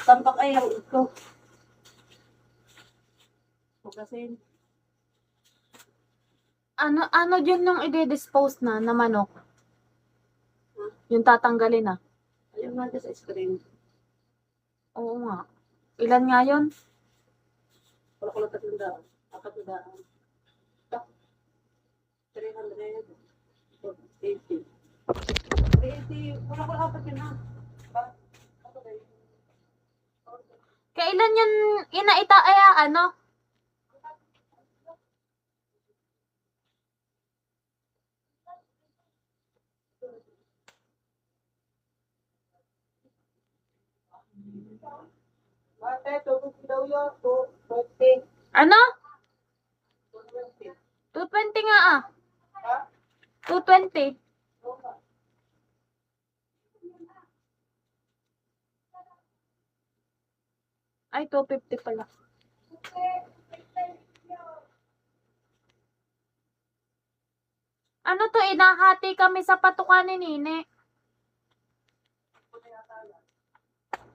Tampak ay ang ito. Hugasin. Ano yun nung i-dispose na manok? Yung tatanggalin na. Ayun natin sa screen. Oo nga. Ilan nga yun? Wala ko lang 300. 400. 300. 80. 80. Wala ko lang 4 yun ha. Kailan yun inaita ano? Ate, tubig daw yun. 220. Ano? 220. 220 nga ah. Ha? 220. Ay, 250 pala. Ano to, inahati kami sa patukan ni Nine.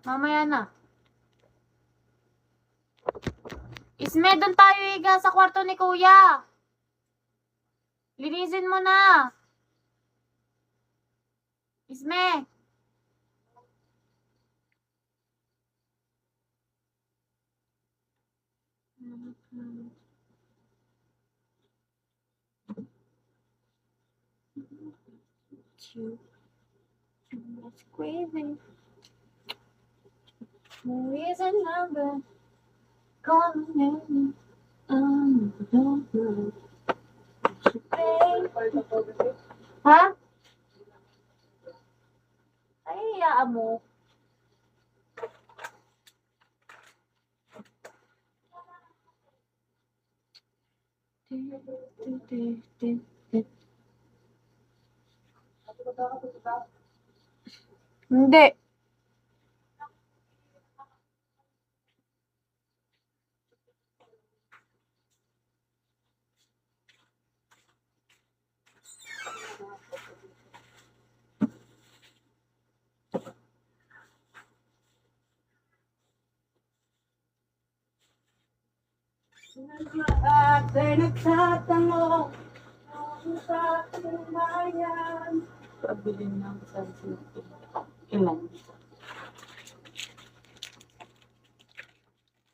Mamaya na. Isme, doon tayo higa sa kwarto ni Kuya. Linisin mo na. Isme. That's crazy. There is a number calling me. Don't know. Ha? Ay, iyaan mo. Hindi. Ate, nagtatanong sa bayan. Pabili ng sunsilk. Ilan?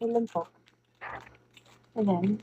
Ilan po? Ilan?